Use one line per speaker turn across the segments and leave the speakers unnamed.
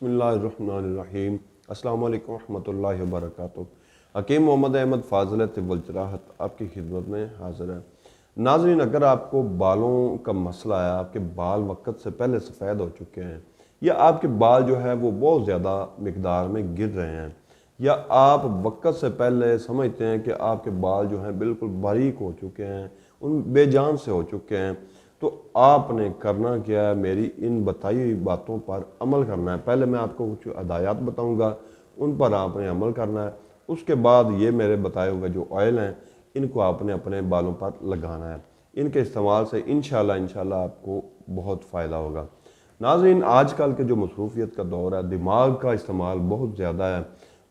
बिस्मिल्लाहिर्रहमानिर्रहीम। अस्सलामु अलैकुम रहमतुल्लाहि व बरकातुहू। हकीम मोहम्मद अहमद फाज़िल तिब्बुल जराहत आपकी खिदमत में हाज़िर है। नाज़रीन, अगर आपको बालों का मसला है, आपके बाल वक्त से पहले सफ़ेद हो चुके हैं, या आपके बाल जो है वो बहुत ज़्यादा मिकदार में गिर रहे हैं, या आप वक्त से पहले समझते हैं कि आपके बाल जो हैं बिल्कुल बारीक हो चुके हैं, उन बेजान से हो चुके हैं, तो आपने करना क्या है, मेरी इन बताई हुई बातों पर अमल करना है। पहले मैं आपको कुछ हदायत बताऊंगा, उन पर आपने अमल करना है। उसके बाद ये मेरे बताए हुए जो ऑयल हैं, इनको आपने अपने बालों पर लगाना है। इनके इस्तेमाल से इंशाल्लाह आपको बहुत फ़ायदा होगा। नाज़रीन, आजकल के जो मसरूफियत का दौर है, दिमाग का इस्तेमाल बहुत ज़्यादा है।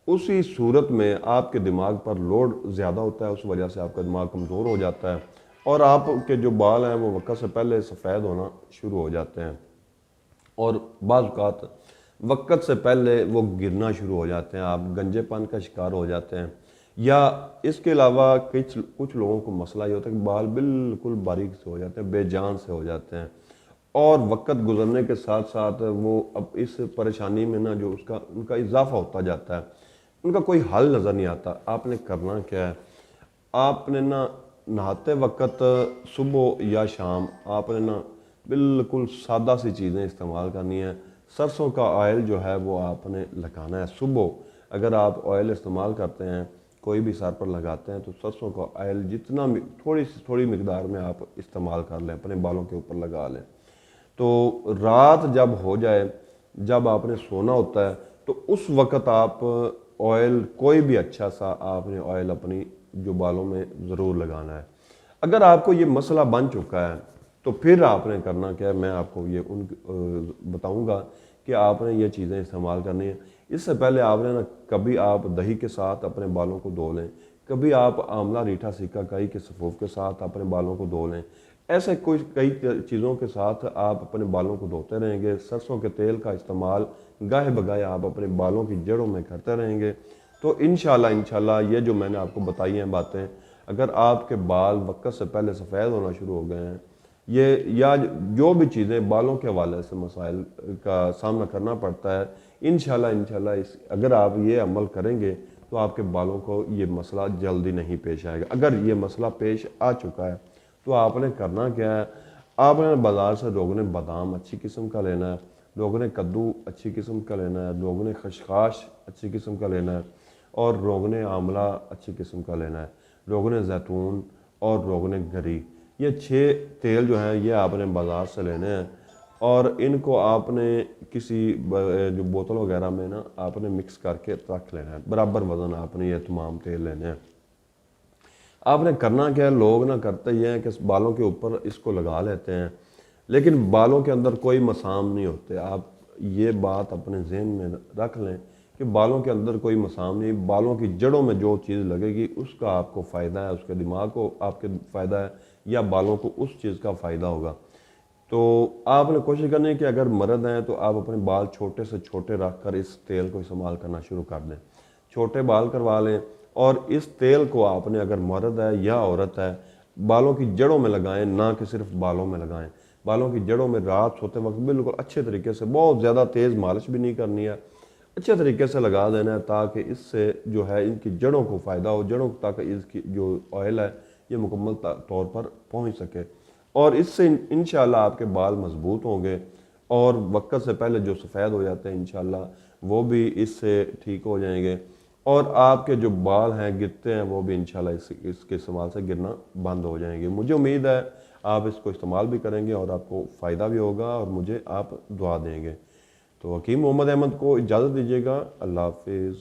उसी सूरत में आपके दिमाग पर लोड ज़्यादा होता है, उस वजह से आपका दिमाग कमज़ोर हो जाता है और आपके जो बाल हैं वो वक्त से पहले सफ़ेद होना शुरू हो जाते हैं और बाज़ औक़ात वक्त से पहले वो गिरना शुरू हो जाते हैं। आप गंजेपन का शिकार हो जाते हैं, या इसके अलावा कुछ लोगों को मसला ये होता है कि बाल बिल्कुल बारीक से हो जाते हैं, बेजान से हो जाते हैं, और वक्त गुजरने के साथ साथ वो अब इस परेशानी में ना जो उनका इजाफा होता जाता है, उनका कोई हल नज़र नहीं आता। आपने करना क्या है, आपने ना नहाते वक्त सुबह या शाम आपने ना बिल्कुल सादा सी चीज़ें इस्तेमाल करनी है। सरसों का ऑयल जो है वो आपने लगाना है सुबह। अगर आप ऑयल इस्तेमाल करते हैं, कोई भी सर पर लगाते हैं, तो सरसों का ऑयल जितना थोड़ी मिकदार में आप इस्तेमाल कर लें, अपने बालों के ऊपर लगा लें। तो रात जब हो जाए, जब आपने सोना होता है, तो उस वक़्त आप ऑयल कोई भी अच्छा सा आपने ऑयल अपनी जो बालों में ज़रूर लगाना है। अगर आपको ये मसला बन चुका है तो फिर आपने करना क्या है, मैं आपको ये बताऊंगा कि आपने ये चीज़ें इस्तेमाल करनी है। इससे पहले आपने ना कभी आप दही के साथ अपने बालों को धो लें, कभी आप आंवला रीठा सिकाकाई के सफ़ूफ के साथ अपने बालों को धो लें। ऐसे कई चीज़ों के साथ आप अपने बालों को धोते रहेंगे। सरसों के तेल का इस्तेमाल गाहे बगाए आप अपने बालों की जड़ों में करते रहेंगे, तो इंशाल्लाह ये जो मैंने आपको बताई हैं बातें, अगर आपके बाल वक्त से पहले सफ़ेद होना शुरू हो गए हैं, ये या जो भी चीज़ें बालों के हवाले से मसाइल का सामना करना पड़ता है, इंशाल्लाह अगर आप ये अमल करेंगे तो आपके बालों को ये मसला जल्दी नहीं पेश आएगा। अगर ये मसला पेश आ चुका है तो आपने करना क्या है, आपने बाज़ार से रोगने बादाम अच्छी किस्म का लेना है, रोगने कद्दू अच्छी किस्म का लेना है, रोगने खशखाश अच्छी किस्म का लेना है, और रोगने आंवला अच्छी किस्म का लेना है, रोगने जैतून और रोगने गरी। ये 6 तेल जो हैं ये आपने बाज़ार से लेने हैं, और इनको आपने किसी जो बोतल वगैरह में ना आपने मिक्स करके रख लेना है। बराबर वज़न आपने ये तमाम तेल लेने हैं। आपने करना क्या है, लोग ना करते ही हैं कि बालों के ऊपर इसको लगा लेते हैं, लेकिन बालों के अंदर कोई मसाम नहीं होते। आप ये बात अपने जहन में रख लें कि बालों के अंदर कोई मसाम नहीं, बालों की जड़ों में जो चीज़ लगेगी उसका आपको फ़ायदा है, उसके दिमाग को आपके फ़ायदा है, या बालों को उस चीज़ का फ़ायदा होगा। तो आपने कोशिश करनी है कि अगर मर्द हैं तो आप अपने बाल छोटे से छोटे रख कर इस तेल को इस्तेमाल करना शुरू कर दें, छोटे बाल करवा लें, और इस तेल को आपने अगर मर्द है या औरत है बालों की जड़ों में लगाएं, ना कि सिर्फ बालों में लगाएं। बालों की जड़ों में रात सोते वक्त बिल्कुल अच्छे तरीके से, बहुत ज़्यादा तेज़ मालिश भी नहीं करनी है, अच्छे तरीके से लगा देना है, ताकि इससे जो है इनकी जड़ों को फ़ायदा हो, जड़ों तक इसकी जो ऑयल है ये मुकम्मल तौर पर पहुंच सके, और इससे इंशाल्लाह आपके बाल मजबूत होंगे, और वक्त से पहले जो सफ़ेद हो जाते हैं इंशाल्लाह वो भी इससे ठीक हो जाएंगे, और आपके जो बाल हैं गिरते हैं वो भी इंशाल्लाह इसके इस्तेमाल से गिरना बंद हो जाएंगे। मुझे उम्मीद है आप इसको इस्तेमाल भी करेंगे और आपको फ़ायदा भी होगा, और मुझे आप दुआ देंगे। तो हकीम मोहम्मद अहमद को इजाज़त दीजिएगा। अल्लाह हाफिज़।